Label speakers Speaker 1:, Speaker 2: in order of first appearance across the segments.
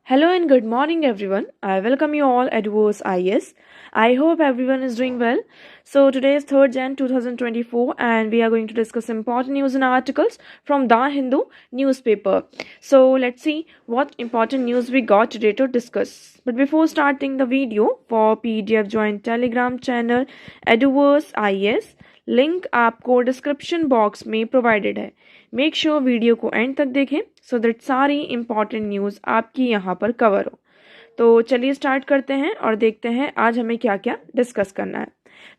Speaker 1: Hello and good morning, everyone. I welcome you all at WOS IS. I hope everyone is doing well. So, today is 3rd Jan 2024, and we are going to discuss important news and articles from The Hindu newspaper. So, let's see what important news we got today to discuss. But before starting the video, for PDF, join Telegram channel EduVerse IS. Link आपको description box में provided है. Make sure video को and तक देखें so that सारी important news आपकी यहाँ पर कवर हो. तो चलिए स्टार्ट करते हैं और देखते हैं आज हमें क्या क्या डिस्कस करना है.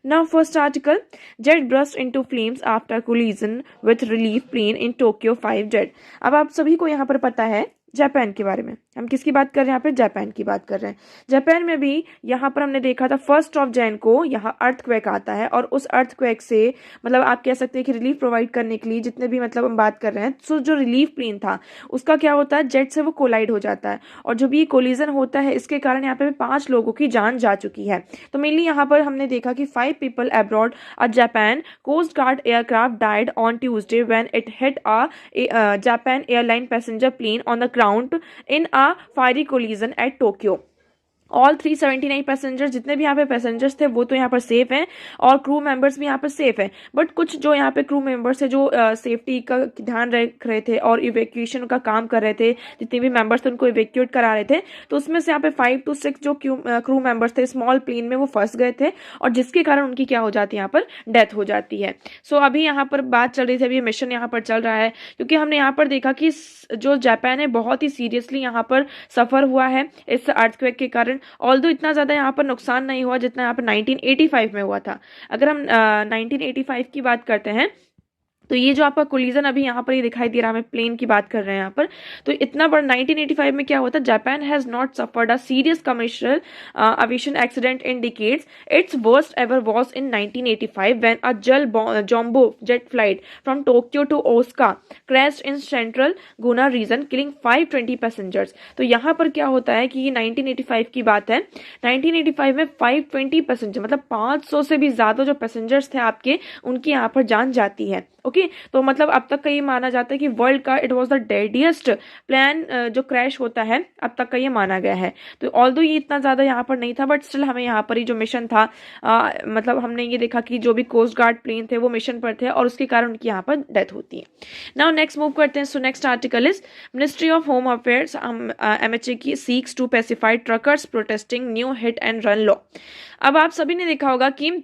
Speaker 1: Now first article, jet burst into flames after collision with relief plane in Tokyo 5 jet. अब आप सभी को यहाँ पर पता है जापान के बारे में. हम किसकी बात कर रहे हैं यहाँ पे? जापान की बात कर रहे हैं. जापान में भी यहाँ पर हमने देखा था 1 जैन को यहाँ अर्थक्वेक आता है और उस अर्थक्वेक से मतलब आप कह सकते हैं कि रिलीफ प्रोवाइड करने के लिए जितने भी मतलब हम बात कर रहे हैं, सो जो रिलीफ प्लेन था उसका क्या होता है, जेट से वो कोलाइड हो जाता है और जो भी कोलिजन होता है इसके कारण यहाँ पे 5 लोगों की जान जा चुकी है. तो मेनली यहाँ पर हमने देखा कि 5 people abroad a Japan Coast Guard aircraft died on Tuesday when it hit a Japan airline passenger plane on the ground in a fiery collision at Tokyo. All 379 passenger, जितने भी यहाँ पे पैसेंजर्स थे वो तो यहाँ पर सेफ हैं और क्रू मेंबर्स भी यहाँ पर सेफ हैं. बट कुछ जो यहाँ पे क्रू मेंबर्स है जो सेफ्टी का ध्यान रख रहे थे और इवैक्यूएशन का काम कर रहे थे, जितने भी मेंबर्स थे उनको इवैक्यूएट करा रहे थे, तो उसमें से यहाँ पे 5 to 6 जो क्रू मेंबर्स थे स्मॉल प्लेन में वो फंस गए थे और जिसके कारण उनकी क्या हो जाती है, यहाँ पर डेथ हो जाती है. सो अभी यहाँ पर बात चल रही थी, अभी मिशन यहाँ पर चल रहा है क्योंकि हमने यहाँ पर देखा कि जो जापान है बहुत ही सीरियसली यहाँ पर सफर हुआ है इस अर्थक्वेक के कारण. ऑल्दो इतना ज़्यादा यहाँ पर नुकसान नहीं हुआ जितना यहाँ पर 1985 में हुआ था. अगर हम 1985 की बात करते हैं तो ये जो आपका कोलिजन अभी यहाँ पर ये दिखाई दे रहा है, हमें प्लेन की बात कर रहे हैं यहाँ पर, तो इतना बड़ा 1985 में क्या होता है, Japan has not suffered a serious commercial aviation accident in decades. It's worst ever was in 1985 when a jumbo jet flight from Tokyo to Osaka crashed in central Gunma region killing 520 passengers. तो यहाँ पर क्या होता है कि ये 1985 की बात है. 1985 में 520 पैसेंजर मतलब 500 से भी ज़्यादा जो पैसेंजर्स थे आपके, उनकी यहाँ पर जान जाती है. ओके तो मतलब अब तक का ये माना जाता है कि वर्ल्ड का इट वाज द डेडिएस्ट प्लेन जो क्रैश होता है अब तक का ये माना गया है. तो ऑल्दो ये इतना ज़्यादा यहाँ पर नहीं था बट स्टिल हमें यहाँ पर ही जो मिशन था मतलब हमने ये देखा कि जो भी कोस्ट गार्ड प्लेन थे वो मिशन पर थे और उसके कारण उनकी यहाँ पर डेथ होती है. नाउ नेक्स्ट मूव करते हैं. So next article is ministry of home affairs MHA की seeks to pacify truckers protesting new hit and run law. अब आप सभी ने देखा होगा कि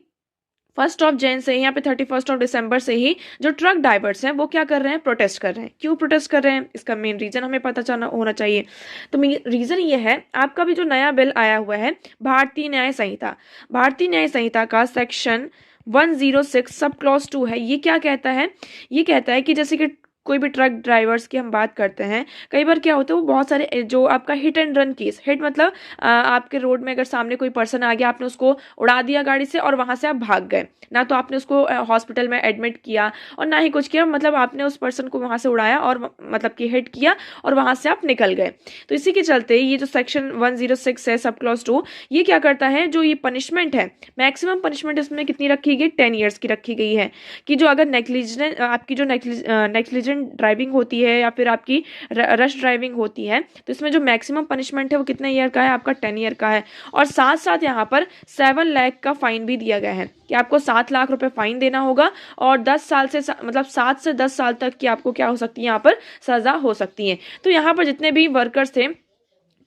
Speaker 1: 1 जैन से ही यहाँ पे 31 दिसंबर से ही जो ट्रक ड्राइवर्स हैं वो क्या कर रहे हैं, प्रोटेस्ट कर रहे हैं. क्यों प्रोटेस्ट कर रहे हैं, इसका मेन रीजन हमें पता चलना होना चाहिए. तो रीजन ये है, आपका भी जो नया बिल आया हुआ है भारतीय न्याय संहिता, भारतीय न्याय संहिता का सेक्शन 106 सब क्लॉज 2 है. ये क्या कहता है, ये कहता है कि जैसे कि कोई भी ट्रक ड्राइवर्स की हम बात करते हैं, कई बार क्या होता है वो बहुत सारे जो आपका hit and run case, hit मतलब आपके रोड में अगर सामने कोई पर्सन आ गया, आपने उसको उड़ा दिया गाड़ी से और वहाँ से आप भाग गए, ना तो आपने उसको हॉस्पिटल में एडमिट किया और ना ही कुछ किया, मतलब आपने उस पर्सन को वहाँ से उड़ाया और मतलब कि हिट किया और वहाँ से आप निकल गए. तो इसी के चलते ये जो सेक्शन 106 है सब क्लॉज 2, ये क्या करता है, जो ये पनिशमेंट है, मैक्सिमम पनिशमेंट इसमें कितनी रखी गई, 10 ईयर्स की रखी गई है. कि जो अगर नेग्लिजेंट आपकी जो नेग्लिजेंट ड्राइविंग होती है या फिर आपकी रश ड्राइविंग होती है तो इसमें जो मैक्सिमम पनिशमेंट है वो कितने ईयर का है, आपका 10 ईयर का है. और साथ साथ यहाँ पर 7 लाख का फाइन भी दिया गया है कि आपको 7 लाख रुपए फाइन देना होगा और 10 साल से मतलब 7 से 10 साल तक की आपको क्या हो सकती है, यहाँ पर सजा हो सकती है. तो यहाँ पर जितने भी वर्कर्स थे,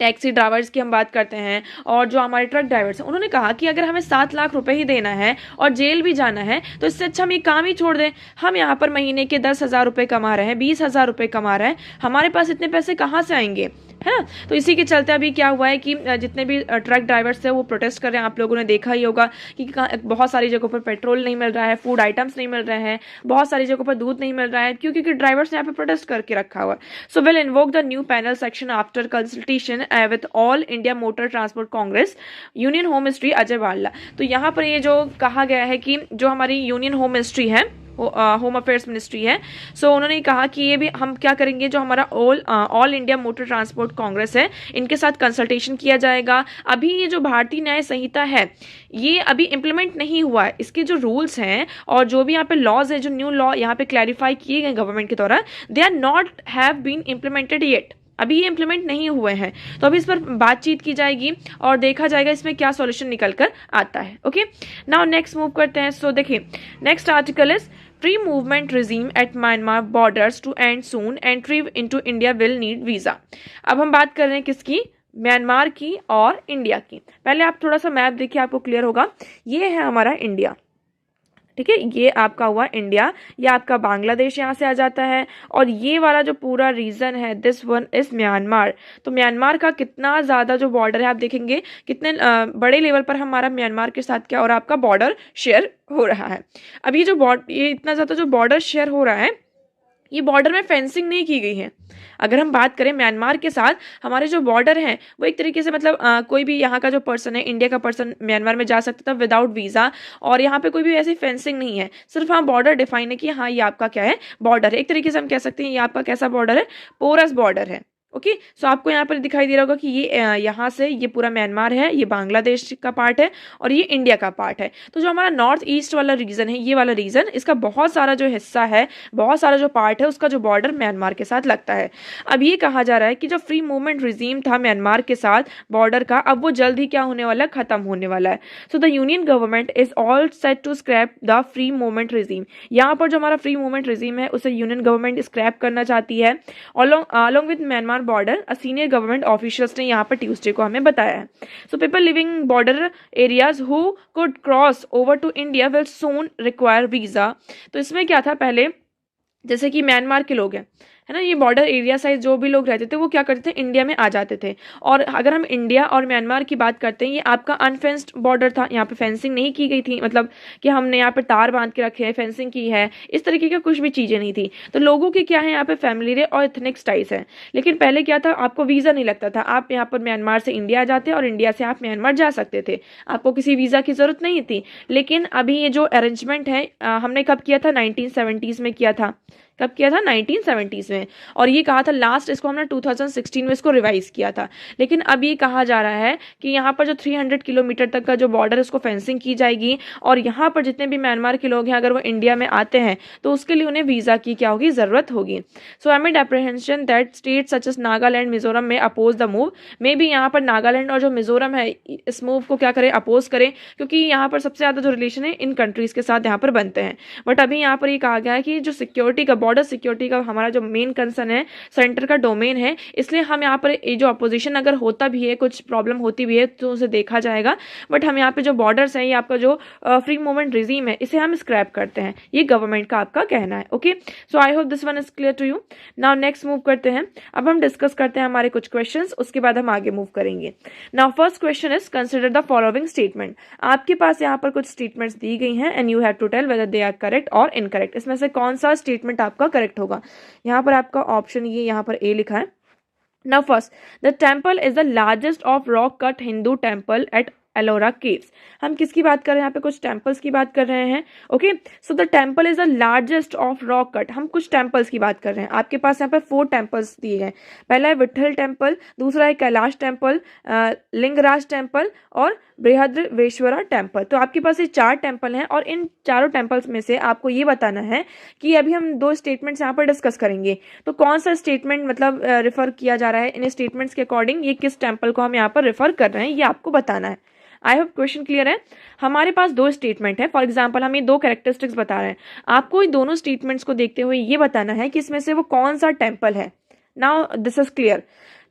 Speaker 1: टैक्सी ड्राइवर्स की हम बात करते हैं और जो हमारे ट्रक ड्राइवर्स हैं, उन्होंने कहा कि अगर हमें 7 लाख रुपए ही देना है और जेल भी जाना है तो इससे अच्छा हम ये काम ही छोड़ दें. हम यहाँ पर महीने के 10,000 रुपये कमा रहे हैं, 20,000 रुपये कमा रहे हैं, हमारे पास इतने पैसे कहाँ से आएंगे, है ना. तो इसी के चलते अभी क्या हुआ है कि जितने भी ट्रक ड्राइवर्स थे वो प्रोटेस्ट कर रहे हैं. आप लोगों ने देखा ही होगा कि बहुत सारी जगहों पर पेट्रोल नहीं मिल रहा है, फूड आइटम्स नहीं मिल रहे हैं, बहुत सारी जगहों पर दूध नहीं मिल रहा है क्योंकि ड्राइवर्स ने यहाँ पे प्रोटेस्ट करके रखा हुआ है. So will invoke the new penal section after consultation with All India Motor Transport Congress union home ministry Ajay Bhalla. तो यहाँ पर ये जो कहा गया है कि जो हमारी यूनियन होम मिनिस्ट्री है, होम अफेयर्स मिनिस्ट्री है, सो उन्होंने कहा कि ये भी हम क्या करेंगे, जो हमारा all India Motor Transport Congress है इनके साथ कंसल्टेशन किया जाएगा. अभी ये जो भारतीय न्याय संहिता है ये अभी इम्प्लीमेंट नहीं हुआ है, इसके जो रूल्स हैं और जो भी यहाँ पे लॉज है, जो न्यू लॉ यहाँ पे क्लैरिफाई किए गए गवर्नमेंट के द्वारा, they are not have been implemented yet. अभी ये इम्प्लीमेंट नहीं हुए हैं, तो अभी इस पर बातचीत की जाएगी और देखा जाएगा इसमें क्या सॉल्यूशन निकल कर आता है। ओके, नाउ नेक्स्ट मूव करते हैं। सो देखिए, next article is free movement regime at Myanmar borders to end soon, entry into India will need visa. अब हम बात कर रहे हैं किसकी, म्यांमार की और इंडिया की। पहले आप थोड़ा सा मैप देखिए, आपको क्लियर होगा। ये है हमारा इंडिया, ठीक है, ये आपका हुआ इंडिया, ये आपका बांग्लादेश यहाँ से आ जाता है, और ये वाला जो पूरा रीजन है दिस वन इज म्यांमार। तो म्यांमार का कितना ज़्यादा जो बॉर्डर है, आप देखेंगे कितने बड़े लेवल पर हमारा म्यांमार के साथ क्या हो रहा है, आपका बॉर्डर शेयर हो रहा है। अब ये जो ये इतना ज़्यादा जो बॉर्डर शेयर हो रहा है, ये बॉर्डर में फेंसिंग नहीं की गई है। अगर हम बात करें म्यांमार के साथ, हमारे जो बॉर्डर हैं वो एक तरीके से मतलब कोई भी यहाँ का जो पर्सन है, इंडिया का पर्सन म्यांमार में जा सकता था विदाउट वीज़ा, और यहाँ पे कोई भी ऐसी फेंसिंग नहीं है, सिर्फ हाँ बॉर्डर डिफाइन है कि हाँ ये आपका क्या है, बॉर्डर है। एक तरीके से हम कह सकते हैं ये आपका कैसा बॉर्डर है, पोरस बॉर्डर है। ओके, सो आपको यहाँ पर दिखाई दे रहा होगा कि ये यहाँ से ये पूरा म्यांमार है, ये बांग्लादेश का पार्ट है और ये इंडिया का पार्ट है। तो जो हमारा नॉर्थ ईस्ट वाला रीजन है, ये वाला रीजन, इसका बहुत सारा जो हिस्सा है, बहुत सारा जो पार्ट है, उसका जो बॉर्डर म्यांमार के साथ लगता है। अब ये कहा जा रहा है कि जो फ्री मूवमेंट रिजीम था म्यांमार के साथ बॉर्डर का, अब वो जल्द ही क्या होने वाला है, खत्म होने वाला है। So the union government is all set to scrap the free movement regime. यहाँ पर जो हमारा फ्री मूवमेंट रिजीम है उसे यूनियन गवर्नमेंट स्क्रैप करना चाहती है, along with Myanmar border. Senior government officials ने यहाँ पर ट्यूसडे को हमें बताया है। So people living border areas who could cross over to India will soon require visa. तो इसमें क्या था, पहले जैसे कि म्यांमार के लोग हैं, है ना, ये बॉर्डर एरिया साइड जो भी लोग रहते थे वो क्या करते थे, इंडिया में आ जाते थे। और अगर हम इंडिया और म्यांमार की बात करते हैं, ये आपका अनफेंस्ड बॉर्डर था, यहाँ पे फेंसिंग नहीं की गई थी, मतलब कि हमने यहाँ पे तार बांध के रखे हैं, फेंसिंग की है, इस तरीके का कुछ भी चीज़ें नहीं थी। तो लोगों के क्या है, यहाँ पे फैमिली और एथनिक स्टाइल्स है। लेकिन पहले क्या था, आपको वीज़ा नहीं लगता था, आप यहाँ पर म्यांमार से इंडिया आ जाते और इंडिया से आप म्यांमार जा सकते थे, आपको किसी वीज़ा की ज़रूरत नहीं थी। लेकिन अभी ये जो अरेंजमेंट है हमने कब किया था, 1970s में किया था। कब किया था, 1970s में। और ये कहा था लास्ट, इसको हमने 2016 में इसको रिवाइज किया था। लेकिन अब ये कहा जा रहा है कि यहाँ पर जो 300 किलोमीटर तक का जो बॉर्डर है उसको फेंसिंग की जाएगी, और यहाँ पर जितने भी म्यांमार के लोग हैं अगर वो इंडिया में आते हैं तो उसके लिए उन्हें वीज़ा की क्या होगी, ज़रूरत होगी। So amid apprehension that state such as Nagaland Mizoram में अपोज द मूव। मे भी यहाँ पर नागालैंड और जो मिजोरम है इस मूव को क्या करें, अपोज करें, क्योंकि यहाँ पर सबसे ज़्यादा जो रिलेशन है इन कंट्रीज़ के साथ यहाँ पर बनते हैं। बट अभी यहाँ पर ये कहा गया है कि जो सिक्योरिटी का, बॉर्डर सिक्योरिटी का हमारा जो मेन कंसर्न है, सेंटर का डोमेन है, इसलिए हम यहाँ पर जो अपोजिशन अगर होता भी है, कुछ प्रॉब्लम होती भी है तो उसे देखा जाएगा। बट हम यहाँ पे जो बॉर्डर्स हैं, ये आपका जो फ्री मूवमेंट रिजीम है, इसे हम स्क्रैप करते हैं, ये गवर्नमेंट का आपका कहना है। Okay, so I hope this one is clear to you. Now next move करते हैं, अब हम डिस्कस करते हैं हमारे कुछ क्वेश्चंस, उसके बाद हम आगे मूव करेंगे। Now first question is consider the following statement. आपके पास यहाँ पर कुछ स्टेटमेंट्स दी गई हैं and you have to tell whether they are correct और इनकरेक्ट। इसमें से कौन सा स्टेटमेंट आपका करेक्ट होगा। यहाँ पर आपका ऑप्शन ये यहाँ पर ए लिखा है। Now first, the temple is the largest of rock cut Hindu temple at Ellora caves. हम किसकी बात कर रहे हैं, यहाँ पे कुछ टेम्पल्स की बात कर रहे हैं। Okay, so the temple is the largest of rock cut. हम कुछ टेम्पल्स की बात कर रहे हैं। आपके पास यहाँ पे 4 टेम्पल्स दिए गए। पहला है विट्ठल टेम्पल, दूसरा है कैलाश टेम्पल, लिंगराज टेम्पल और बृहद्रवेश्वरा टेम्पल। तो आपके पास ये 4 टेम्पल हैं और इन चारों टेम्पल्स में से आपको ये बताना है कि अभी हम 2 स्टेटमेंट्स यहाँ पर डिस्कस करेंगे, तो कौन सा स्टेटमेंट मतलब रेफर किया जा रहा है, इन स्टेटमेंट्स के अकॉर्डिंग ये किस टेम्पल को हम यहाँ पर रेफर कर रहे हैं, ये आपको बताना है। आई होप क्वेश्चन क्लियर है। हमारे पास 2 स्टेटमेंट है, फॉर एग्जाम्पल हम ये 2 कैरेक्टरिस्टिक्स बता रहे हैं, आपको इन दोनों स्टेटमेंट्स को देखते हुए ये बताना है कि इसमें से वो कौन सा टेम्पल है। Now this is clear.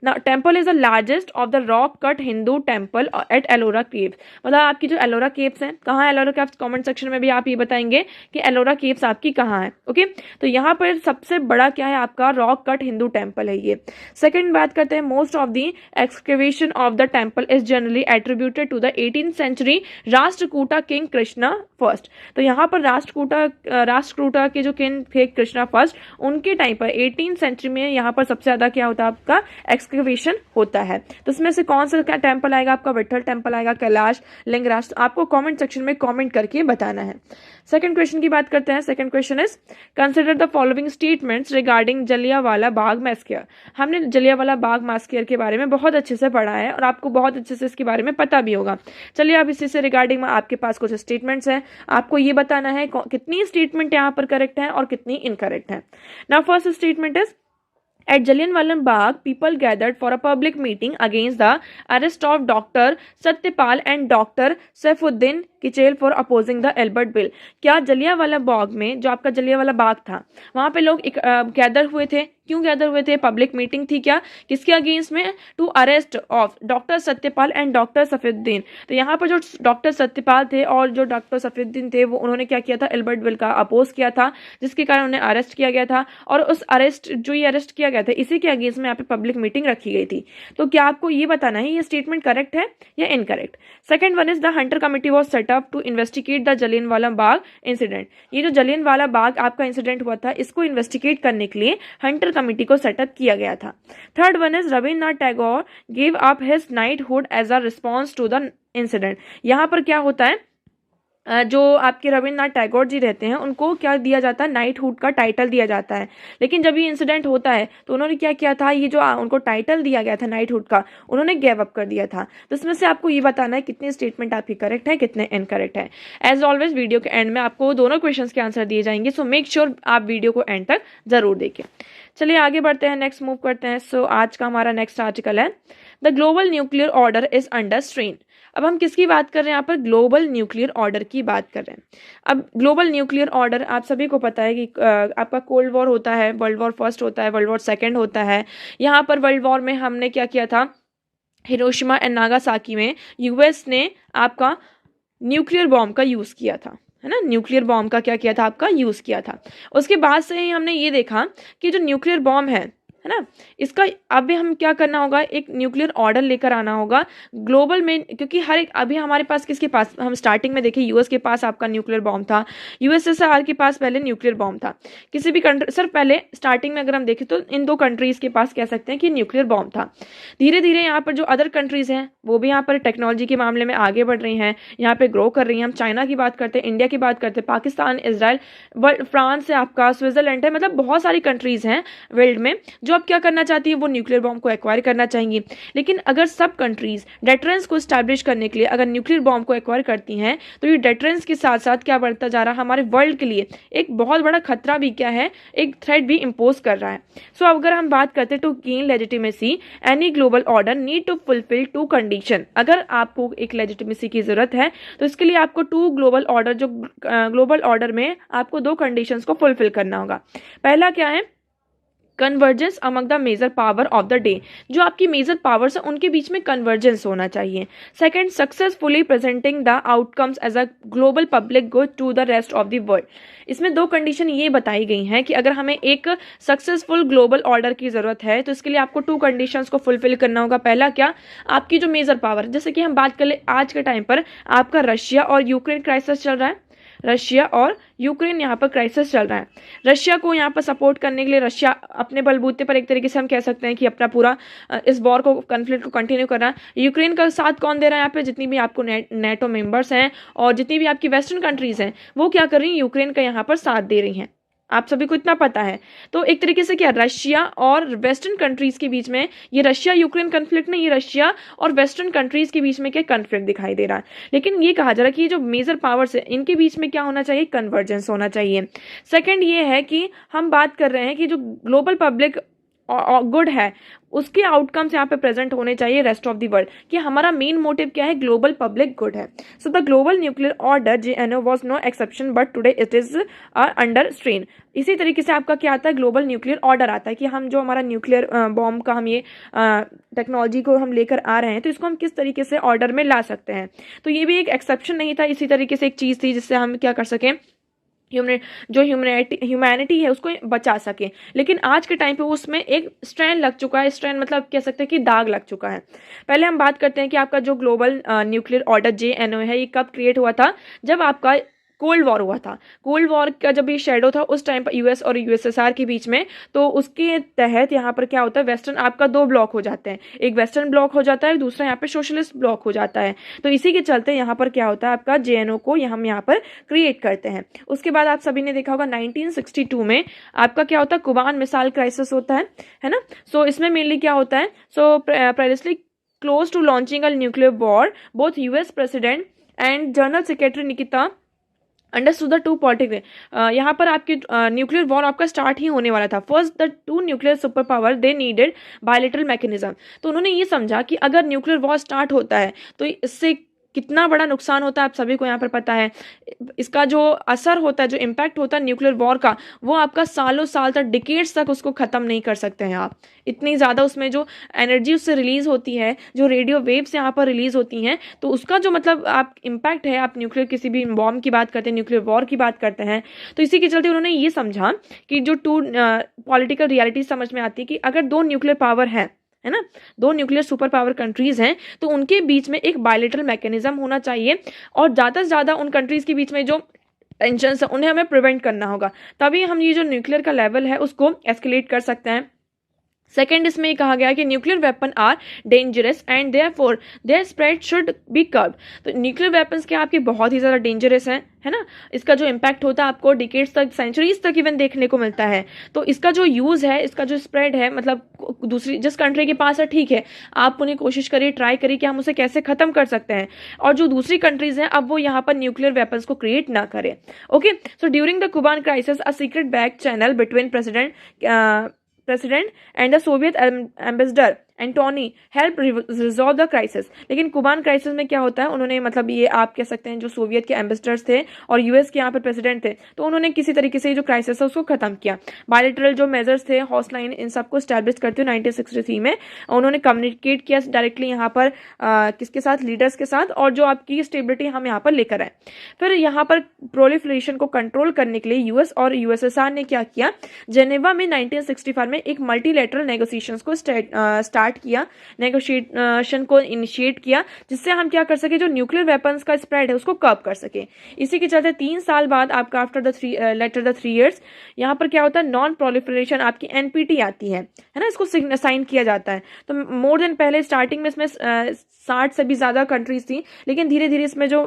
Speaker 1: Now, temple is the largest of the rock-cut Hindu temple at Ellora Caves। मतलब आपकी जो एलोरा केव्स हैं, कहाँ है एलोरा केव्स, कमेंट सेक्शन में भी आप ये बताएंगे कि एलोरा केव्स आपकी कहाँ है। ओके, तो यहाँ पर सबसे बड़ा क्या है, आपका रॉक कट हिंदू टेम्पल है ये। सेकंड बात करते हैं, most of the excavation of the temple is generally attributed to the 18th century Rashtrakuta king Krishna first. तो यहाँ पर राष्ट्रकूटा के जो किंग थे कृष्णा फर्स्ट, उनके टाइम पर 18th सेंचुरी में यहाँ पर सबसे ज्यादा क्या होता है, आपका एक्सकेवेशन होता है। तो इसमें से कौन सा क्या टेम्पल आएगा, आपका विट्ठल टेम्पल आएगा, कैलाश, लिंगराज। तो आपको कमेंट सेक्शन में कमेंट करके बताना है। सेकंड क्वेश्चन की बात करते हैं। Second question is consider the following statements regarding Jallianwala Bagh massacre. हमने जलियांवाला बाग मैस्केयर के बारे में बहुत अच्छे से पढ़ा है और आपको बहुत अच्छे से इसके बारे में पता भी होगा। चलिए अब इसी से रिगार्डिंग आपके पास कुछ स्टेटमेंट्स हैं, आपको ये बताना है कितनी स्टेटमेंट यहाँ पर करेक्ट है और कितनी इनकरेक्ट है। Now first statement is At Jallianwala Bagh, people gathered for a public meeting against the arrest of Dr. Satyapal and Dr. Saifuddin Kitchlew for opposing the Albert bill. क्या जलियांवाला बाग में, जो आपका जलियांवाला बाग था, वहां पे लोग गैदर हुए थे? क्यों गैदर हुए थे? पब्लिक मीटिंग थी क्या? किसके अगेंस्ट में? To arrest of doctor Satyapal and doctor Safiuddin. तो यहाँ पर जो डॉक्टर सत्यपाल थे और जो डॉक्टर सफीउद्दीन थे, वो उन्होंने क्या किया था? एल्बर्ट बिल का अपोज किया था, जिसके कारण उन्हें अरेस्ट किया गया था। और उस अरेस्ट किया गया था, इसी के अगेंस्ट में यहाँ पे पब्लिक मीटिंग रखी गई थी। तो क्या आपको ये बताना है ये स्टेटमेंट करेक्ट है या incorrect? Second one is the Hunter committee was set up to investigate the Jallianwala Bagh incident. ये जो जलियांवाला बाग आपका इंसिडेंट हुआ था, इसको इन्वेस्टिगेट करने के लिए हंटर कमिटी को सेटअप किया गया था। Third one is Rabindranath Tagore give up his knighthood as a response to the incident. यहाँ पर क्या होता है, जो आपके रविन्द्रनाथ टैगोर जी रहते हैं, उनको क्या दिया जाता है? नाइटहुड का टाइटल दिया जाता है। लेकिन जब ये इंसिडेंट होता है तो उन्होंने क्या किया था? ये जो उनको टाइटल दिया गया था नाइटहुड का, उन्होंने गिव अप कर दिया था। तो इसमें से आपको ये बताना है कितने स्टेटमेंट आपकी करेक्ट है, कितने इनकरेक्ट है। एज ऑलवेज वीडियो के एंड में आपको दोनों क्वेश्चन के आंसर दिए जाएंगे, सो मेक श्योर आप वीडियो को एंड तक जरूर देखें। चलिए आगे बढ़ते हैं, नेक्स्ट मूव करते हैं। सो आज का हमारा नेक्स्ट आर्टिकल है the global nuclear order is under strain. अब हम किसकी बात कर रहे हैं? यहाँ पर ग्लोबल न्यूक्लियर ऑर्डर की बात कर रहे हैं। अब ग्लोबल न्यूक्लियर ऑर्डर आप सभी को पता है कि आपका कोल्ड वॉर होता है, वर्ल्ड वॉर फर्स्ट होता है, वर्ल्ड वॉर सेकंड होता है। यहाँ पर वर्ल्ड वॉर में हमने क्या किया था? हिरोशिमा एंड नागासाकी में यूएस ने आपका न्यूक्लियर बॉम्ब का यूज किया था, है ना। न्यूक्लियर बॉम्ब का क्या किया था? आपका यूज किया था। उसके बाद से ही हमने ये देखा कि जो न्यूक्लियर बॉम्ब है ना, इसका अभी हम क्या करना होगा? एक न्यूक्लियर ऑर्डर लेकर आना होगा ग्लोबल में, क्योंकि हर एक अभी हमारे पास किसके पास, हम स्टार्टिंग में देखें यूएस के पास आपका न्यूक्लियर बॉम्ब था, यूएसएसआर के पास पहले न्यूक्लियर बॉम्ब था। किसी भी कंट्री सर पहले स्टार्टिंग में अगर हम देखें तो इन दो कंट्रीज के पास कह सकते हैं कि न्यूक्लियर बॉम्ब था। धीरे धीरे यहाँ पर जो अदर कंट्रीज हैं वो भी यहाँ पर टेक्नोलॉजी के मामले में आगे बढ़ रही हैं, यहाँ पे ग्रो कर रही हैं। हम चाइना की बात करते हैं, इंडिया की बात करते हैं, पाकिस्तान, इसराइल, फ्रांस है आपका, स्विट्जरलैंड है, मतलब बहुत सारी कंट्रीज हैं वर्ल्ड में जो अब क्या करना चाहती है? वो न्यूक्लियर बॉम्ब को एक्वायर करना चाहेंगी। लेकिन अगर सब कंट्रीज डेटरेंस को स्टैब्लिश करने के लिए अगर न्यूक्लियर बॉम्ब को एक्वायर करती हैं तो ये डेटरेंस के साथ साथ क्या बढ़ता जा रहा है? हमारे वर्ल्ड के लिए एक बहुत बड़ा खतरा भी क्या है? एक थ्रेट भी इम्पोज कर रहा है। सो अगर हम बात करते हैं to gain legitimacy any global order need to fulfil two condition. अगर आपको एक लेजिटिमेसी की जरूरत है तो इसके लिए आपको टू ग्लोबल ऑर्डर, जो ग्लोबल ऑर्डर में आपको दो कंडीशंस को फुलफिल करना होगा। पहला क्या है? Convergence among the major power of the day. जो आपकी मेजर पावर्स है उनके बीच में कन्वर्जेंस होना चाहिए। Second, successfully presenting the outcomes as a global public good to the rest of the world. इसमें दो कंडीशन ये बताई गई हैं कि अगर हमें एक सक्सेसफुल ग्लोबल ऑर्डर की जरूरत है तो इसके लिए आपको टू कंडीशंस को फुलफिल करना होगा। पहला क्या? आपकी जो मेजर पावर, जैसे कि हम बात कर ले आज के टाइम पर आपका रशिया और यूक्रेन क्राइसिस चल रहा है, रशिया और यूक्रेन यहाँ पर क्राइसिस चल रहा है। रशिया को यहाँ पर सपोर्ट करने के लिए रशिया अपने बलबूते पर एक तरीके से हम कह सकते हैं कि अपना पूरा इस वॉर को, कॉन्फ्लिक्ट को कंटिन्यू कर रहा है। यूक्रेन का साथ कौन दे रहा है? यहाँ पे जितनी भी आपको नेटो मेंबर्स हैं और जितनी भी आपकी वेस्टर्न कंट्रीज हैं वो क्या कर रही हैं? यूक्रेन का यहाँ पर साथ दे रही हैं। आप सभी को इतना पता है। तो एक तरीके से क्या, रशिया और वेस्टर्न कंट्रीज के बीच में, ये रशिया यूक्रेन कन्फ्लिक्ट नहीं, ये रशिया और वेस्टर्न कंट्रीज के बीच में क्या कन्फ्लिक्ट दिखाई दे रहा है। लेकिन ये कहा जा रहा है कि ये जो मेजर पावर्स है इनके बीच में क्या होना चाहिए? कन्वर्जेंस होना चाहिए। सेकंड ये है कि हम बात कर रहे हैं कि जो ग्लोबल पब्लिक गुड है उसके आउटकम्स यहाँ पे प्रेजेंट होने चाहिए रेस्ट ऑफ द वर्ल्ड, कि हमारा मेन मोटिव क्या है? ग्लोबल पब्लिक गुड है। So the global nuclear order JNO was no exception but today it is under strain. इसी तरीके से आपका क्या आता है? ग्लोबल न्यूक्लियर ऑर्डर आता है कि हम जो हमारा न्यूक्लियर बॉम्ब का हम ये टेक्नोलॉजी को हम लेकर आ रहे हैं तो इसको हम किस तरीके से ऑर्डर में ला सकते हैं। तो ये भी एक एक्सेप्शन नहीं था, इसी तरीके से एक चीज़ थी जिससे हम क्या कर सकें, ह्यूमैनिटी है उसको बचा सके। लेकिन आज के टाइम पे उसमें एक स्ट्रेन लग चुका है। स्ट्रेन मतलब कह सकते हैं कि दाग लग चुका है। पहले हम बात करते हैं कि आपका जो ग्लोबल न्यूक्लियर ऑर्डर JNO है ये कब क्रिएट हुआ था? जब आपका कोल्ड वॉर हुआ था। कोल्ड वॉर का जब ये शेडो था उस टाइम पर यूएस और यूएसएसआर के बीच में, तो उसके तहत यहाँ पर क्या होता है? वेस्टर्न आपका दो ब्लॉक हो जाते हैं, एक वेस्टर्न ब्लॉक हो जाता है, दूसरा यहाँ पे सोशलिस्ट ब्लॉक हो जाता है। तो इसी के चलते यहाँ पर क्या होता है? आपका JNO को हम यहाँ पर क्रिएट करते हैं। उसके बाद आप सभी ने देखा होगा 1962 में आपका क्या होता है? कुबान मिसाइल क्राइसिस होता है ना। सो इसमें मेनली क्या होता है? So precariously close to launching a nuclear war both US president and general secretary Nikita understood the two political, यहाँ पर आपके न्यूक्लियर वॉर आपका स्टार्ट ही होने वाला था। First the two nuclear super power they needed bilateral mechanism. तो उन्होंने ये समझा कि अगर न्यूक्लियर वॉर स्टार्ट होता है तो इससे कितना बड़ा नुकसान होता है आप सभी को यहाँ पर पता है। इसका जो असर होता है, जो इम्पैक्ट होता है न्यूक्लियर वॉर का, वो आपका सालों साल तक, डिकेड्स तक उसको ख़त्म नहीं कर सकते हैं आप। इतनी ज़्यादा उसमें जो एनर्जी उससे रिलीज होती है, जो रेडियो वेव्स यहाँ पर रिलीज होती हैं, तो उसका जो मतलब आप इम्पैक्ट है, आप न्यूक्लियर किसी भी बॉम्ब की बात करते हैं, न्यूक्लियर वॉर की बात करते हैं, तो इसी के चलते उन्होंने ये समझा कि जो टू पॉलिटिकल रियलिटी समझ में आती है कि अगर दो न्यूक्लियर पावर है ना, दो न्यूक्लियर सुपर पावर कंट्रीज हैं, तो उनके बीच में एक बायलेटरल मैकेनिज्म होना चाहिए और ज़्यादा से ज़्यादा उन कंट्रीज के बीच में जो टेंशन उन्हें हमें प्रिवेंट करना होगा, तभी हम ये जो न्यूक्लियर का लेवल है उसको एस्केलेट कर सकते हैं। सेकेंड, इसमें ये कहा गया कि nuclear weapon are dangerous and therefore their spread should be curbed. तो न्यूक्लियर वेपन्स क्या आपके बहुत ही ज़्यादा डेंजरस हैं, है ना। इसका जो इम्पैक्ट होता है आपको डिकेड्स तक, सेंचुरीज तक इवन देखने को मिलता है। तो इसका जो यूज़ है, इसका जो स्प्रेड है, मतलब दूसरी जिस कंट्री के पास है, ठीक है, आप उन्हें कोशिश करिए, ट्राई करिए कि हम उसे कैसे ख़त्म कर सकते हैं, और जो दूसरी कंट्रीज हैं अब वो यहाँ पर न्यूक्लियर वेपन्स को क्रिएट ना करें। Okay, so during the Cuban crisis a secret back channel between president and the Soviet ambassador Antony help resolve the crisis. लेकिन कुबान क्राइसिस में क्या होता है, उन्होंने मतलब ये आप कह सकते हैं जो सोवियत के एम्बेसडर्स थे और यूएस के यहाँ पर प्रेसिडेंट थे, तो उन्होंने किसी तरीके से जो क्राइसिस है उसको खत्म किया। बायलैटरल जो मेजर्स थे, हॉटलाइन, इन सबको स्टैब्लिश करते हुए 1963 में उन्होंने कम्युनिकेट किया डायरेक्टली यहाँ पर किसके साथ, लीडर्स के साथ, और जो आपकी स्टेबिलिटी हम यहाँ पर लेकर आए। फिर यहाँ पर प्रोलिफरेशन को कंट्रोल करने के लिए यूएस और यूएसएसआर ने क्या किया, जेनेवा में 1965 में एक मल्टीलेटरल नेगोशिएशंस को स्टार्ट किया, नेगोशिएशन को इनिशिएट किया, जिससे हम क्या कर सके, जो न्यूक्लियर वेपन्स का स्प्रेड है उसको कर्ब कर सके। इसी के चलते 3 साल बाद आपका आफ्टर द 3 इयर्स यहाँ पर क्या होता है, नॉन प्रोलिफरेशन आपकी एनपीटी आती है ना, इसको साइन किया जाता है। तो मोर देन पहले स्टार्टिंग में इसमें 60 से भी ज़्यादा कंट्रीज थी, लेकिन धीरे धीरे इसमें जो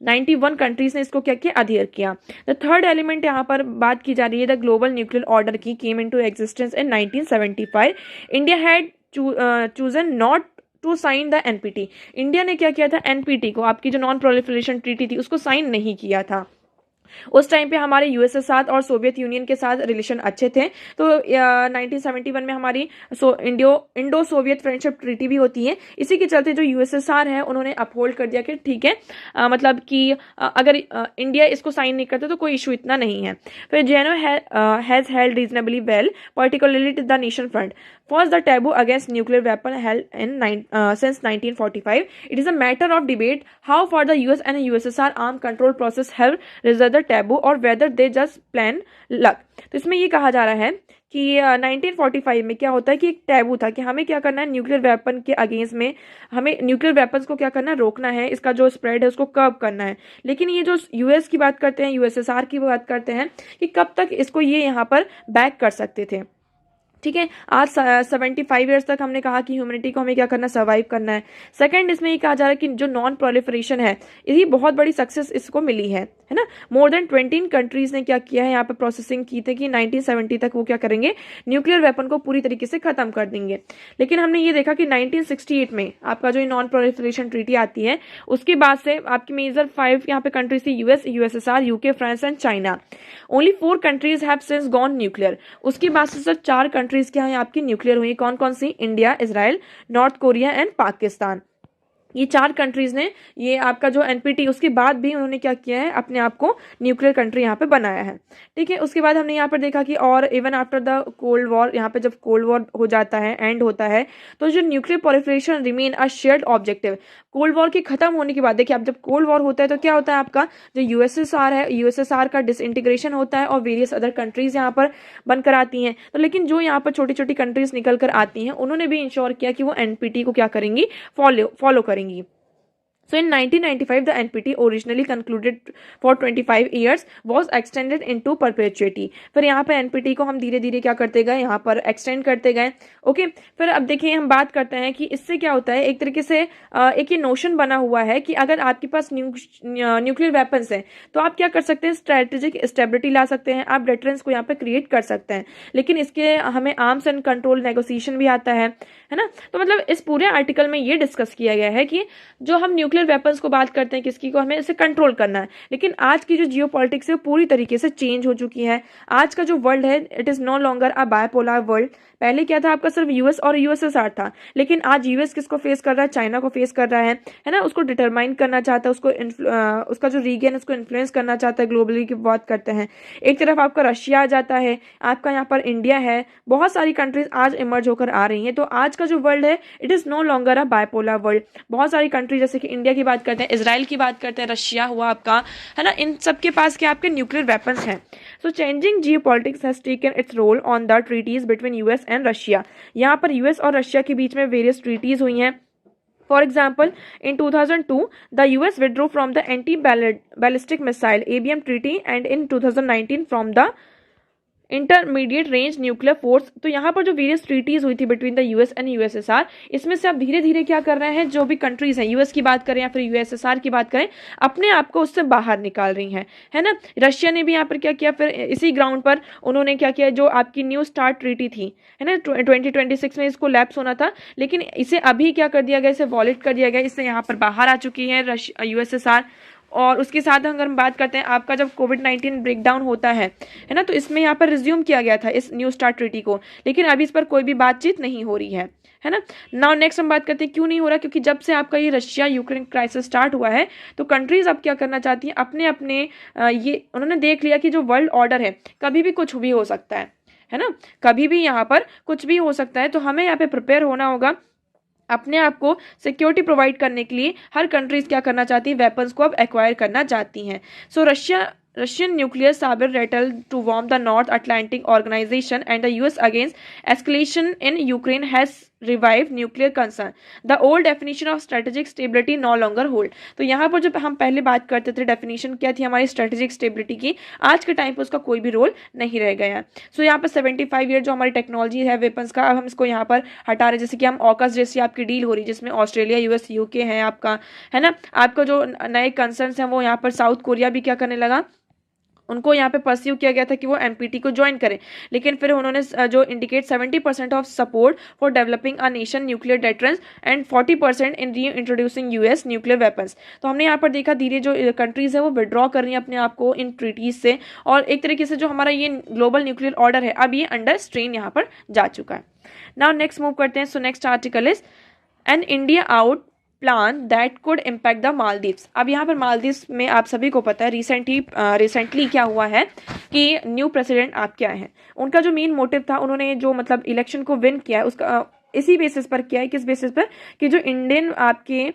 Speaker 1: 91 कंट्रीज ने इसको क्या किया, अधेयर किया। द थर्ड एलिमेंट यहाँ पर बात की जा रही है द ग्लोबल न्यूक्लियर ऑर्डर की, came into existence in 1975। India had chosen not to sign the NPT. India ने क्या किया था, एनपीटी को, आपकी जो नॉन प्रोलिफरेशन ट्रीटी थी, उसको साइन नहीं किया था। उस टाइम पे हमारे यूएसएसआर और सोवियत यूनियन के साथ रिलेशन अच्छे थे, तो 1971 में हमारी इंडो सोवियत फ्रेंडशिप ट्रीटी भी होती है। इसी के चलते जो यूएसएसआर है उन्होंने अपहोल्ड कर दिया कि ठीक है, मतलब कि अगर इंडिया इसको साइन नहीं करता तो कोई इशू इतना नहीं है। फिर जेनो has held reasonably well, particularly the nation front was the taboo against nuclear weapon held in since 1945. It is a matter of debate how far the US and USSR arm control process have resolved the taboo or whether they just plain luck. तो इसमें ये कहा जा रहा है कि 1945 में क्या होता है कि एक टैबू था कि हमें क्या करना है, न्यूक्लियर वेपन के अगेंस्ट में हमें न्यूक्लियर वेपन्स को क्या करना है, रोकना है, इसका जो स्प्रेड है उसको कर्ब करना है। लेकिन ये जो यूएस की बात करते हैं, यूएसएसआर की बात करते हैं कि कब तक इसको ये यहाँ पर बैक कर सकते थे। ठीक है, आज 75 ईयर्स तक हमने कहा कि ह्यूमैनिटी को हमें क्या करना, सर्वाइव करना है। सेकंड, इसमें ये कहा जा रहा है कि जो नॉन प्रोलिफरेशन है, यही बहुत बड़ी सक्सेस इसको मिली है ना। मोर देन 20 कंट्रीज ने क्या किया है, यहाँ पे प्रोसेसिंग की थी कि 1970 तक वो क्या करेंगे, न्यूक्लियर वेपन को पूरी तरीके से खत्म कर देंगे। लेकिन हमने ये देखा कि 1968 में आपका जो नॉन प्रोलिफरेशन ट्रीटी आती है, उसके बाद से आपकी मेजर 5 यहाँ पे कंट्रीज थी, US, USSR, UK, France and China. Only 4 countries have since gone nuclear. उसके बाद से सिर्फ 4 कंट्रीज क्या है आपकी न्यूक्लियर हुई। कौन कौन सी, India, Israel, North Korea and Pakistan. ये 4 कंट्रीज ने ये आपका जो एनपीटी, उसके बाद भी उन्होंने क्या किया है, अपने आप को न्यूक्लियर कंट्री यहाँ पे बनाया है। ठीक है, उसके बाद हमने यहाँ पर देखा कि और even after the cold war, यहाँ पे जब कोल्ड वॉर हो जाता है, एंड होता है, तो जो nuclear proliferation remain a shared objective. Cold war के खत्म होने के बाद देखिए, अब जब कोल्ड वॉर होता है तो क्या होता है, आपका जो यूएसएसआर है, यूएसएसआर का डिसइंटीग्रेशन होता है और वेरियस अदर कंट्रीज यहाँ पर बनकर आती हैं। तो लेकिन जो यहाँ पर छोटी छोटी कंट्रीज निकल कर आती हैं, उन्होंने भी इंश्योर किया कि वो एनपीटी को क्या करेंगी, फॉलो करेंगी। So in 1995, the NPT, originally concluded for 25 years, was extended into perpetuity. फिर यहाँ पर NPT को हम धीरे धीरे क्या करते गए, यहाँ पर एक्सटेंड करते गए। ओके, फिर अब देखिए हम बात करते हैं कि इससे क्या होता है, एक तरीके से एक ये नोशन बना हुआ है कि अगर आपके पास न्यूक्लियर वेपन्स हैं तो आप क्या कर सकते हैं, स्ट्रेटेजिक स्टेबिलिटी ला सकते हैं, आप डेटरेंस को यहाँ पे क्रिएट कर सकते हैं। लेकिन इसके हमें आर्म्स एंड कंट्रोल नेगोशिएशन भी आता है ना। तो मतलब इस पूरे आर्टिकल में ये डिस्कस किया गया है कि जो हम न्यूक्लियर न्यूक्लियर वेपन्स को बात करते हैं किसकी को, हमें इसे कंट्रोल करना है। लेकिन आज की जो जियोपॉलिटिक्स है पूरी तरीके से चेंज हो चुकी है। आज का जो वर्ल्ड है it is no longer a bipolar world. पहले क्या था, आपका सिर्फ यूएस और यूएसएसआर था, लेकिन आज यूएस किसको फेस कर रहा है, चाइना को फेस कर रहा है ना, उसको डिटरमाइन करना चाहता है, उसका जो रीजन उसको इन्फ्लुएंस करना चाहता है ग्लोबली की बात करते हैं। एक तरफ आपका रशिया आ जाता है, आपका यहाँ पर इंडिया है, बहुत सारी कंट्रीज आज इमर्ज होकर आ रही हैं। तो आज का जो वर्ल्ड है it is no longer a bipolar world. बहुत सारी कंट्री जैसे कि इंडिया की बात करते हैं, इसराइल की बात करते हैं, रशिया हुआ आपका, है ना, इन सबके पास क्या आपके न्यूक्लियर वेपन्स हैं। So changing geopolitics has taken its role on the treaties between US and Russia. यहाँ पर यूएस और रशिया के बीच में वेरियस ट्रीटीज हुई हैं। For example, in 2002, the US withdrew from the Anti-Ballistic Missile ABM Treaty and in 2019 from the intermediate range nuclear force. तो यहाँ पर जो वेरियस ट्रीटीज हुई थी between the US and USSR, इसमें से अब धीरे धीरे क्या कर रहे हैं, जो भी कंट्रीज हैं, यूएस की बात करें या फिर यूएसएसआर की बात करें, अपने आप को उससे बाहर निकाल रही हैं, है ना। रशिया ने भी यहाँ पर क्या किया, फिर इसी ग्राउंड पर उन्होंने क्या किया, जो आपकी न्यू स्टार्ट ट्रीटी थी, है ना, 2026 में इसको लैप्स होना था, लेकिन इसे अभी क्या कर दिया गया, इसे वॉलिड कर दिया गया, इससे यहाँ पर बाहर आ चुकी है यूएसएसआर। और उसके साथ अगर हम बात करते हैं, आपका जब कोविड-19 ब्रेकडाउन होता है ना, तो इसमें यहाँ पर रिज्यूम किया गया था इस न्यू स्टार्ट ट्रीटी को, लेकिन अभी इस पर कोई भी बातचीत नहीं हो रही है ना। नाउ नेक्स्ट हम बात करते हैं क्यों नहीं हो रहा, क्योंकि जब से आपका ये रशिया यूक्रेन क्राइसिस स्टार्ट हुआ है, तो कंट्रीज अब क्या करना चाहती हैं, अपने अपने ये उन्होंने देख लिया कि जो वर्ल्ड ऑर्डर है कभी भी कुछ भी हो सकता है ना, कभी भी यहाँ पर कुछ भी हो सकता है। तो हमें यहाँ पे प्रिपेयर होना होगा, अपने आप को सिक्योरिटी प्रोवाइड करने के लिए हर कंट्रीज क्या करना चाहती है, वेपन्स को अब एक्वायर करना चाहती हैं। सो Russian nuclear saber rattle to warm the North Atlantic Organization and the US against escalation in Ukraine has revived nuclear concern. The old definition of strategic stability no longer hold. तो यहाँ पर जब हम पहले बात करते थे डेफिनेशन क्या थी हमारी स्ट्रेटेजिक स्टेबिलिटी की, आज के टाइम पर उसका कोई भी रोल नहीं रह गया। सो यहाँ पर 75 ईयर जो हमारी टेक्नोलॉजी है वेपन्स का, अब हम इसको यहाँ पर हटा रहे, जैसे कि हम ऑकस जैसी आपकी डील हो रही जिसमें ऑस्ट्रेलिया, यूएस, यूके है आपका, है ना। आपका जो नए कंसर्न्स हैं वो यहाँ पर साउथ कोरिया भी क्या करने लगा, उनको यहाँ पे परस्यू किया गया था कि वो एमपीटी को ज्वाइन करें, लेकिन फिर उन्होंने जो indicate 70% of support for developing a nation nuclear deterrence and 40% इन री इंट्रोड्यूसिंग यूएस न्यूक्लियर वेपन्स। तो हमने यहाँ पर देखा धीरे जो कंट्रीज है वो विड्रॉ कर रही है अपने आप को इन ट्रीटीज से, और एक तरीके से जो हमारा ये ग्लोबल न्यूक्लियर ऑर्डर है अब ये अंडर स्ट्रेन यहाँ पर जा चुका है। नाउ नेक्स्ट मूव करते हैं। So next article is an India out plan that could impact the Maldives. अब यहाँ पर मालदीव्स में आप सभी को पता है रिसेंटली क्या हुआ है कि न्यू प्रेसिडेंट आप क्या है, उनका जो मेन मोटिव था, उन्होंने जो मतलब इलेक्शन को विन किया है उसका इसी बेसिस पर किया है, किस बेसिस पर कि जो इंडियन आपके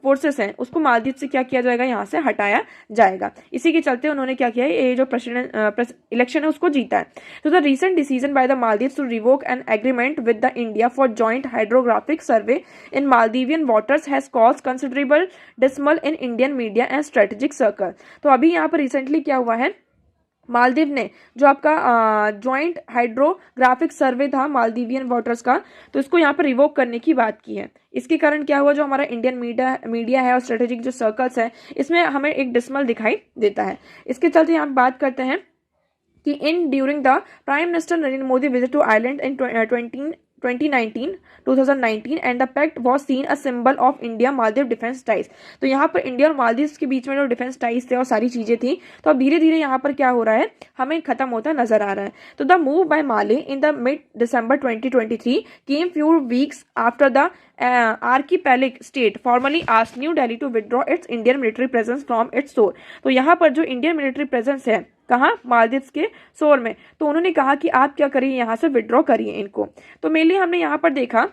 Speaker 1: फोर्सेस हैं उसको मालदीव से क्या किया जाएगा, यहाँ से हटाया जाएगा। इसी के चलते उन्होंने क्या किया है, ये जो प्रेसिडेंट इलेक्शन है उसको जीता है। तो the recent decision by the Maldives to revoke an agreement with the India for joint hydrographic survey in Maldivian waters has caused considerable dismal in Indian media and strategic circle. तो अभी यहाँ पर रिसेंटली क्या हुआ है, मालदीव ने जो आपका जॉइंट हाइड्रोग्राफिक सर्वे था मालदीवियन वाटर्स का, तो इसको यहाँ पर रिवोक करने की बात की है। इसके कारण क्या हुआ, जो हमारा इंडियन मीडिया है और स्ट्रेटेजिक जो सर्कल्स है इसमें हमें एक डिसमल दिखाई देता है। इसके चलते यहाँ बात करते हैं कि in during the prime minister Narendra Modi visit to island in 2019 and the pact was seen a symbol of India Maldives defence ties. तो यहाँ पर इंडिया और मालदीव के बीच में जो डिफेंस टाइज थे और सारी चीजें थी, तो अब धीरे धीरे यहाँ पर क्या हो रहा है, हमें खत्म होता नजर आ रहा है। तो the move by Male in the mid December 2023 came few weeks after the archipelago state formally asked New Delhi to withdraw its Indian military presence from its shore। तो यहाँ पर जो इंडियन मिलिट्री प्रेजेंस है कहाँ, मालदीव्स के शोर में, तो उन्होंने कहा कि आप क्या करिए, यहाँ से विड्रॉ करिए इनको। तो मेनली हमने यहाँ पर देखा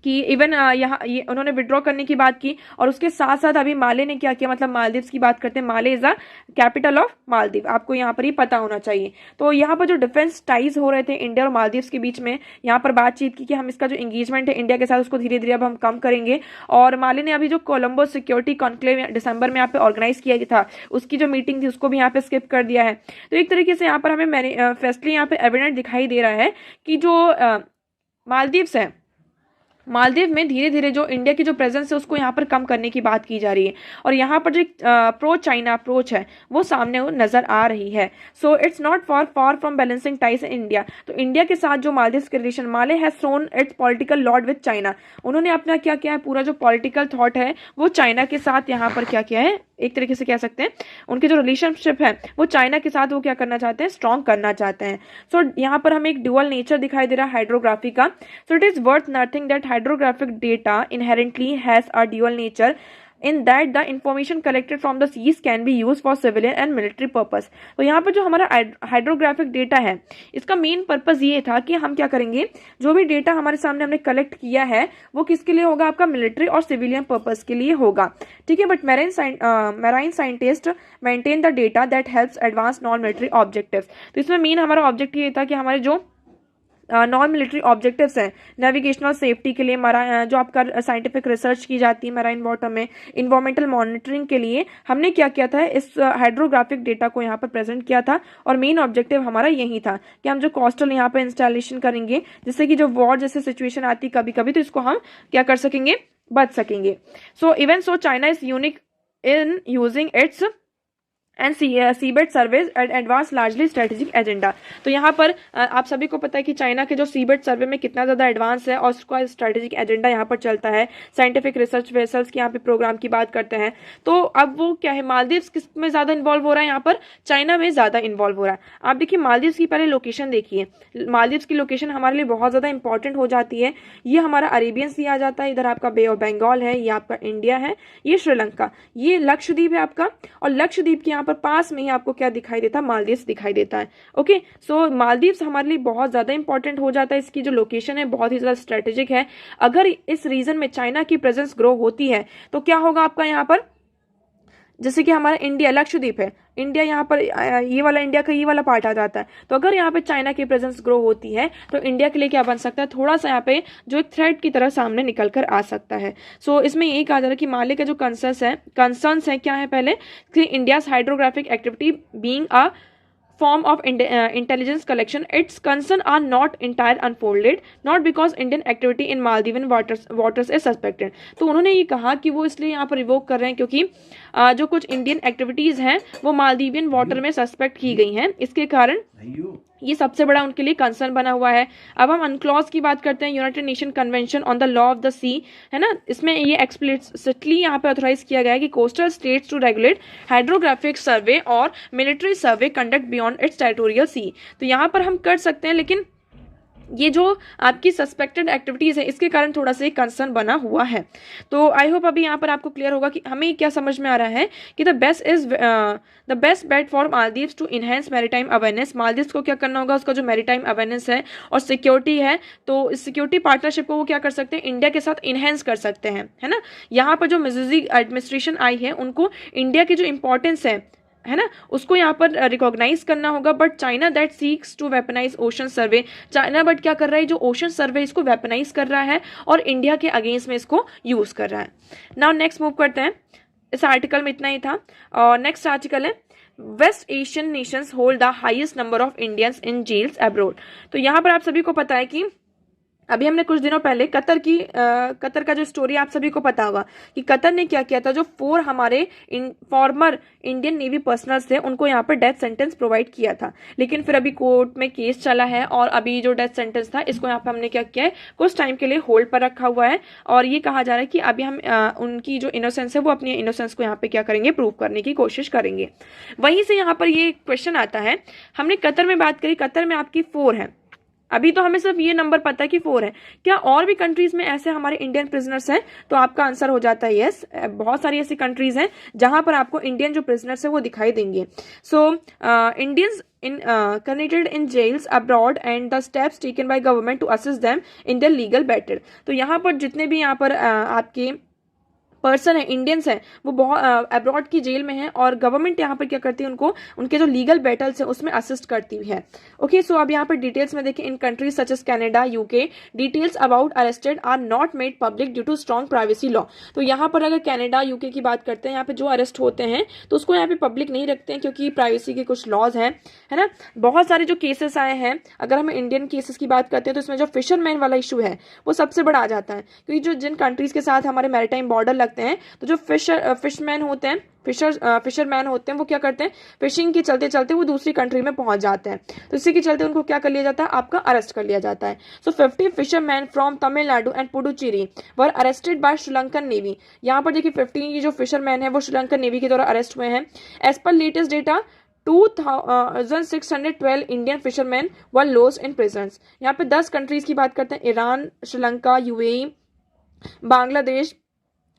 Speaker 1: कि इवन यहाँ ये उन्होंने विड्रॉ करने की बात की, और उसके साथ साथ अभी माले ने क्या किया, मतलब मालदीव्स की बात करते हैं, Male is the capital of Maldives, आपको यहाँ पर ही पता होना चाहिए। तो यहाँ पर जो डिफेंस टाइज हो रहे थे इंडिया और मालदीव्स के बीच में, यहाँ पर बातचीत की कि हम इसका जो एंगेजमेंट है इंडिया के साथ उसको धीरे धीरे अब हम कम करेंगे। और माले ने अभी जो कोलंबो सिक्योरिटी कॉन्क्लेव दिसंबर में यहाँ पे ऑर्गेनाइज किया था, उसकी जो मीटिंग थी उसको भी यहाँ पे स्किप कर दिया है। तो एक तरीके से यहाँ पर हमें मैनिफेस्टली यहाँ पे एविडेंट दिखाई दे रहा है कि जो मालदीव्स है मालदीव में धीरे धीरे जो इंडिया की जो प्रेजेंस है उसको यहाँ पर कम करने की बात की जा रही है, और यहाँ पर जो प्रो चाइना अप्रोच है वो सामने नजर आ रही है। So it's not for far from balancing ties in India. तो इंडिया के साथ जो मालदीव के relation, Male has thrown its political lord with China, उन्होंने अपना क्या किया है, पूरा जो पॉलिटिकल थॉट है वो चाइना के साथ यहाँ पर क्या किया है, एक तरीके से कह सकते हैं उनकी जो रिलेशनशिप है वो चाइना के साथ वो क्या करना चाहते हैं, स्ट्रॉन्ग करना चाहते हैं। सो यहाँ पर हमें एक ड्यूअल नेचर दिखाई दे रहा है हाइड्रोग्राफी का। So it is worth nothing that hydrographic data inherently has a dual nature in that the information collected from the seas can be used for civilian and military purpose। तो यहाँ पर जो हमारा हाइड्रोग्राफिक डेटा है इसका main purpose ये था कि हम क्या करेंगे, जो भी डेटा हमारे सामने हमने कलेक्ट किया है वो किसके लिए होगा, आपका मिलिट्री और सिविलियन पर्पज के लिए होगा, ठीक है। But marine scientist maintain the data that helps advance non military objectives. तो इसमें मेन हमारा ऑब्जेक्टिव ये था कि हमारे जो नॉन मिलिट्री ऑब्जेक्टिव्स हैं, नेविगेशनल सेफ्टी के लिए, जो आपका साइंटिफिक रिसर्च की जाती है मैराइन वाटर में, इन्वायरमेंटल मॉनिटरिंग के लिए हमने क्या किया था, इस हाइड्रोग्राफिक डेटा को यहाँ पर प्रेजेंट किया था। और मेन ऑब्जेक्टिव हमारा यही था कि हम जो कोस्टल यहाँ पर इंस्टॉलेशन करेंगे जिससे कि जो वॉर जैसे सिचुएशन आती है कभी कभी, तो इसको हम क्या कर सकेंगे, बच सकेंगे। So even so China is unique in using its and seabed surveys and advance largely strategic agenda. तो यहाँ पर आप सभी को पता है कि चाइना के जो सीबेट सर्वे में कितना ज़्यादा एडवांस है और उसका स्ट्रेटेजिक एजेंडा यहाँ पर चलता है, साइंटिफिक रिसर्च वेसल्स की यहाँ पे प्रोग्राम की बात करते हैं। तो अब वो क्या है, मालदीव्स किस में ज़्यादा इन्वॉल्व हो रहा है, यहाँ पर चाइना में ज़्यादा इन्वॉल्व हो रहा है। आप देखिए मालदीव्स की पहले लोकेशन देखिए, मालदीव्स की लोकेशन हमारे लिए बहुत ज़्यादा इंपॉर्टेंट हो जाती है। ये हमारा अरेबियन सी आ जाता है, इधर आपका बे ऑफ बंगाल है, ये आपका इंडिया है, ये श्रीलंका, ये लक्षद्वीप है आपका, और लक्षद्वीप के यहाँ पर पास में ही आपको क्या दिखाई देता है, मालदीव्स दिखाई देता है। ओके, सो मालदीव्स हमारे लिए बहुत ज्यादा इंपॉर्टेंट हो जाता है, इसकी जो लोकेशन है बहुत ही ज्यादा स्ट्रेटेजिक है। अगर इस रीजन में चाइना की प्रेजेंस ग्रो होती है तो क्या होगा आपका यहाँ पर, जैसे कि हमारा इंडिया लक्षद्वीप है, इंडिया यहाँ पर ये वाला इंडिया का ये वाला पार्ट आ जाता है, तो अगर यहाँ पे चाइना की प्रेजेंस ग्रो होती है तो इंडिया के लिए क्या बन सकता है, थोड़ा सा यहाँ पे जो एक थ्रेट की तरह सामने निकल कर आ सकता है। सो इसमें यही कहा जा रहा है कि माले का जो कंसर्न्स है क्या है, पहले कि India's hydrographic activity being a form of intelligence collection, its concern are not entire unfolded, not because Indian activity in Maldivian waters is suspected। तो उन्होंने ये कहा कि वो इसलिए यहाँ पर रिवोक कर रहे हैं क्योंकि जो कुछ इंडियन एक्टिविटीज हैं वो मालदीवियन वाटर में सस्पेक्ट की गई हैं, इसके कारण ये सबसे बड़ा उनके लिए कंसर्न बना हुआ है। अब हम अनक्लॉज की बात करते हैं, United Nation Convention on the law of the sea, है ना, इसमें ये एक्सप्लिसिटली यहाँ पे ऑथराइज किया गया है कि coastal states to regulate hydrographic survey और military survey conduct beyond its territorial sea. तो यहाँ पर हम कर सकते हैं, लेकिन ये जो आपकी सस्पेक्टेड एक्टिविटीज़ है इसके कारण थोड़ा सा एक कंसर्न बना हुआ है। तो आई होप अभी यहाँ पर आपको क्लियर होगा कि हमें क्या समझ में आ रहा है कि the best bet for Maldives to enhance maritime awareness. Maldives को क्या करना होगा, उसका जो मैरीटाइम अवेयरनेस है और सिक्योरिटी है, तो इस सिक्योरिटी पार्टनरशिप को वो क्या कर सकते हैं, इंडिया के साथ इनहेंस कर सकते हैं, है ना। यहाँ पर जो मिजोजी एडमिनिस्ट्रेशन आई है उनको इंडिया की जो इंपॉर्टेंस है ना उसको यहाँ पर रिकॉग्नाइज करना होगा। But China that seeks to weaponise ocean survey, China but क्या कर रहा है, जो ओशन सर्वे इसको वेपनाइज कर रहा है और इंडिया के अगेंस्ट में इसको यूज कर रहा है। नाउ नेक्स्ट मूव करते हैं, इस आर्टिकल में इतना ही था। और नेक्स्ट आर्टिकल है west Asian nations hold the highest number of Indians in jails abroad. तो यहाँ पर आप सभी को पता है कि अभी हमने कुछ दिनों पहले कतर का जो स्टोरी आप सभी को पता होगा कि कतर ने क्या किया था, जो 4 हमारे फॉर्मर इंडियन नेवी पर्सनल्स थे उनको यहाँ पर डेथ सेंटेंस प्रोवाइड किया था। लेकिन फिर अभी कोर्ट में केस चला है और अभी जो डेथ सेंटेंस था इसको यहाँ पर हमने क्या किया है, कुछ टाइम के लिए होल्ड पर रखा हुआ है। और ये कहा जा रहा है कि अभी हम उनकी जो इनोसेंस है वो अपनी इनोसेंस को यहाँ पे क्या करेंगे, प्रूव करने की कोशिश करेंगे। वहीं से यहाँ पर ये क्वेश्चन आता है, हमने कतर में बात करी, कतर में आपकी 4 है, अभी तो हमें सिर्फ ये नंबर पता है कि 4 है, क्या और भी कंट्रीज में ऐसे हमारे इंडियन प्रिजनर्स हैं? तो आपका आंसर हो जाता है यस, बहुत सारी ऐसी कंट्रीज हैं जहां पर आपको इंडियन जो प्रिजनर्स है वो दिखाई देंगे। सो Indians convicted in jails abroad and the steps taken by government to assist them in their legal battle। तो यहाँ पर जितने भी यहाँ पर आपके पर्सन है, इंडियंस है, वो बहुत अब्रॉड की जेल में है और गवर्नमेंट यहाँ पर क्या करती है, उनको उनके जो लीगल बैटल्स है उसमें असिस्ट करती हुई है। ओके, सो अब यहाँ पर डिटेल्स में देखें, इन countries such as Canada, UK, details about arrested are not made public due to strong privacy law. तो यहाँ पर अगर कनाडा, यूके की बात करते हैं, यहाँ पे जो अरेस्ट होते हैं तो उसको यहाँ पे पब्लिक नहीं रखते हैं क्योंकि प्राइवेसी के कुछ लॉज हैं, है ना। बहुत सारे जो केसेस आए हैं, अगर हम इंडियन केसेस की बात करते हैं तो इसमें जो फिशरमैन वाला इशू है वो सबसे बड़ा आ जाता है, क्योंकि जो जिन कंट्रीज के साथ हमारे मैरीटाइम बॉर्डर लगते हैं तो जो फिशमैन होते हैं, फिशरमैन होते हैं, वो क्या करते हैं, फिशिंग के चलते चलते वो दूसरी कंट्री में पहुंच जाते हैं, तो इसी के चलते उनको क्या कर लिया जाता है, आपका अरेस्ट कर लिया जाता है। सो 50 fisherman from Tamil Nadu and Puducherry were arrested bye Sri Lankan navy. यहाँ पर देखिए 15 जो फिशरमैन है वो श्रीलंकन नेवी के द्वारा अरेस्ट हुए हैं। As per latest data 2612 Indian fishermen were lost in prisons. यहाँ पे 10 कंट्रीज की बात करते हैं, Iran, Sri Lanka, UAE, Bangladesh,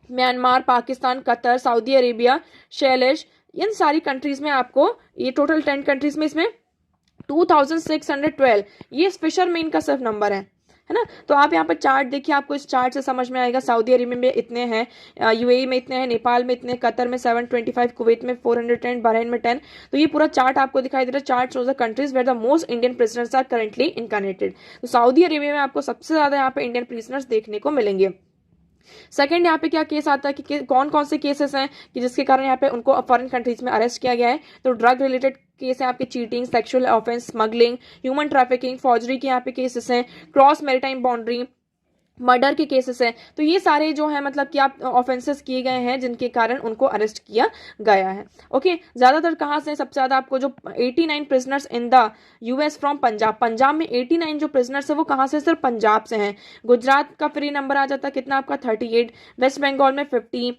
Speaker 1: Myanmar, Pakistan, Qatar, Saudi Arabia, शेलिश, इन सारी कंट्रीज में आपको ये टोटल 10 कंट्रीज में इसमें 2612 ये फिशरमैन का सिर्फ नंबर है ना। तो आप यहाँ पर चार्ट देखिए, आपको इस चार्ट से समझ में आएगा, सऊदी अरेबिया में इतने हैं, यूएई में इतने हैं, नेपाल में इतने, कतर में 725, कुवैत में 410, बहरीन में 10। तो ये पूरा चार्ट आपको दिखाई दे रहा है। Chart shows the countries where the most Indian prisoners are currently incarnated. तो सऊदी अरेबिया में आपको सबसे ज्यादा यहाँ पे इंडियन प्रिजनर्स देखने को मिलेंगे। सेकंड यहाँ पे क्या केस आता है कि कौन कौन से केसेस हैं कि जिसके कारण यहाँ पे उनको फॉरेन कंट्रीज में अरेस्ट किया गया है। तो ड्रग रिलेटेड केस है आपके, cheating, sexual offence, smuggling, human trafficking, forgery के यहाँ पे केसेस हैं, क्रॉस मैरीटाइम बाउंड्री, मर्डर के केसेस हैं। तो ये सारे जो है मतलब कि आप ऑफेंसेस किए गए हैं जिनके कारण उनको अरेस्ट किया गया है। ओके, ज्यादातर कहाँ से, सबसे ज्यादा आपको जो 89 prisoners in the US from Punjab, Punjab में 89 जो प्रिजनर्स है वो कहाँ से, सिर्फ पंजाब से हैं। गुजरात का फ्री नंबर आ जाता है कितना आपका 38, वेस्ट बंगाल में 50,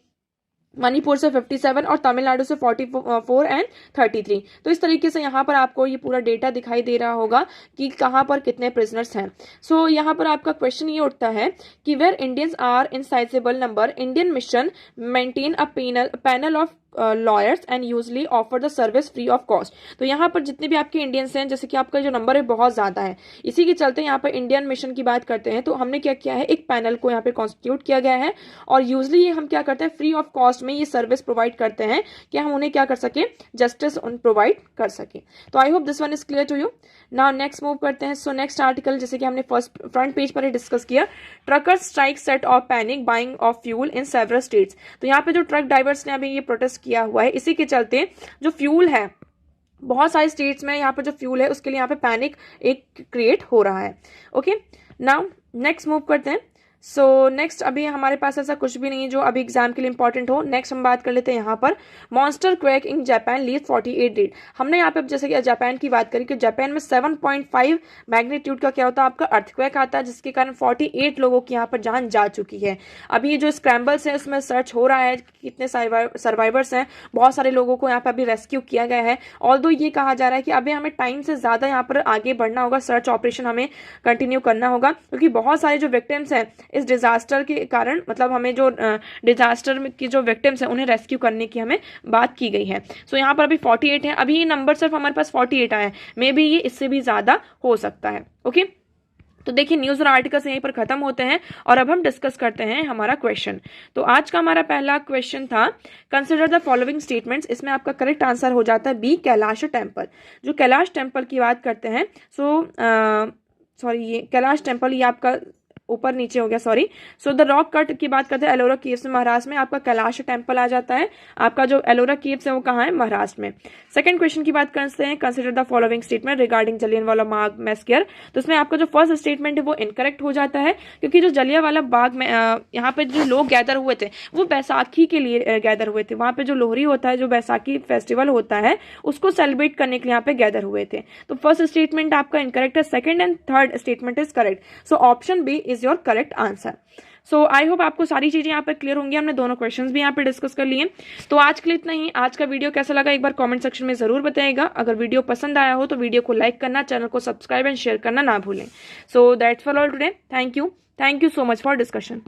Speaker 1: मणिपुर से 57 और तमिलनाडु से 44 एंड 33। तो इस तरीके से यहाँ पर आपको ये पूरा डेटा दिखाई दे रहा होगा कि कहाँ पर कितने प्रिजनर्स हैं। सो यहाँ पर आपका क्वेश्चन ये उठता है कि where Indians are in sizeable number, Indian mission maintain a panel of lawyers and usually offer the service free of cost. तो यहाँ पर जितने भी आपके इंडियंस हैं, जैसे कि आपका जो नंबर है बहुत ज्यादा है, इसी के चलते यहाँ पर इंडियन मिशन की बात करते हैं तो हमने क्या किया है, एक पैनल को यहाँ पे कॉन्स्टिट्यूट किया गया है और यूजली ये हम क्या करते हैं, फ्री ऑफ कॉस्ट में ये सर्विस प्रोवाइड करते हैं कि हम उन्हें क्या कर सके, जस्टिस प्रोवाइड कर सके। तो I hope this one is clear to you. Now next move करते हैं। सो नेक्स्ट आर्टिकल, जैसे कि हमने फ्रंट पेज पर ही डिस्कस किया, truckers strike set of panic buying of fuel in several states. तो यहाँ पे जो ट्रक ड्राइवर्स ने अभी ये प्रोटेस्ट किया हुआ है, इसी के चलते जो फ्यूल है बहुत सारे स्टेट्स में यहाँ पर जो फ्यूल है उसके लिए यहाँ पे पैनिक एक क्रिएट हो रहा है। ओके, नाउ नेक्स्ट मूव करते हैं। सो नेक्स्ट अभी हमारे पास ऐसा कुछ भी नहीं है जो अभी एग्जाम के लिए इंपॉर्टेंट हो। नेक्स्ट हम बात कर लेते हैं यहाँ पर, monster quake in Japan leave 48 dead. हमने यहाँ पे जैसे कि जापान की बात करी कि जापान में 7.5 मैग्नीट्यूड का क्या होता है, आपका अर्थक्वेक आता है, जिसके कारण 48 लोगों की यहाँ पर जान जा चुकी है। अभी जो स्क्रैम्बल्स है उसमें सर्च हो रहा है कितने सर्वाइवर्स हैं, बहुत सारे लोगों को यहाँ पर अभी रेस्क्यू किया गया है। ऑल्दो ये कहा जा रहा है कि अभी हमें टाइम से ज्यादा यहाँ पर आगे बढ़ना होगा, सर्च ऑपरेशन हमें कंटिन्यू करना होगा, क्योंकि बहुत सारे जो विक्टिम्स हैं इस डिजास्टर के कारण, मतलब हमें जो डिजास्टर की जो विक्टिम्स हैं उन्हें रेस्क्यू करने की हमें बात की गई है। सो यहाँ पर अभी 48 है, अभी ये नंबर सिर्फ हमारे पास 48 आया है, मे बी ये इससे भी ज्यादा हो सकता है। ओके, तो देखिए न्यूज और आर्टिकल्स यहीं पर खत्म होते हैं और अब हम डिस्कस करते हैं हमारा क्वेश्चन। तो आज का हमारा पहला क्वेश्चन था, कंसिडर द फॉलोइंग स्टेटमेंट्स। इसमें आपका करेक्ट आंसर हो जाता है बी, कैलाश टेम्पल। जो कैलाश टेम्पल की बात करते हैं, ये कैलाश टेम्पल, ये आपका ऊपर नीचे हो गया, sorry. So the rock cut की बात करते हैं, एलोरा केव्स में महाराष्ट्र में आपका कैलाश टेम्पल आ जाता है। आपका जो एलोरा केव्स है वो कहाँ है, महाराष्ट्र में। सेकंड क्वेश्चन की बात करते हैं, consider the following statement regarding Jallianwala Bagh massacre. तो इसमें आपका जो फर्स्ट स्टेटमेंट है वो इनकरेक्ट हो जाता है, क्योंकि जो जलियांवाला बाग में यहाँ पे जो लोग गैदर हुए थे वो बैसाखी के लिए गैदर हुए थे। वहां पे जो लोहरी होता है, जो बैसाखी फेस्टिवल होता है, उसको सेलिब्रेट करने के लिए यहाँ पे गैदर हुए थे। तो फर्स्ट स्टेटमेंट आपका इनकरेक्ट है, second and third statement is correct. So option B is your correct answer. So I hope आपको सारी चीजें यहाँ पर क्लियर होंगी। हमने दोनों क्वेश्चंस भी यहाँ पे डिस्कस कर लिए। तो आज के लिए इतना ही। आज का वीडियो कैसा लगा एक बार कमेंट सेक्शन में जरूर बताइएगा। अगर वीडियो पसंद आया हो तो वीडियो को लाइक करना, चैनल को सब्सक्राइब एंड शेयर करना ना भूलें। So that's for all today. Thank you so much for discussion.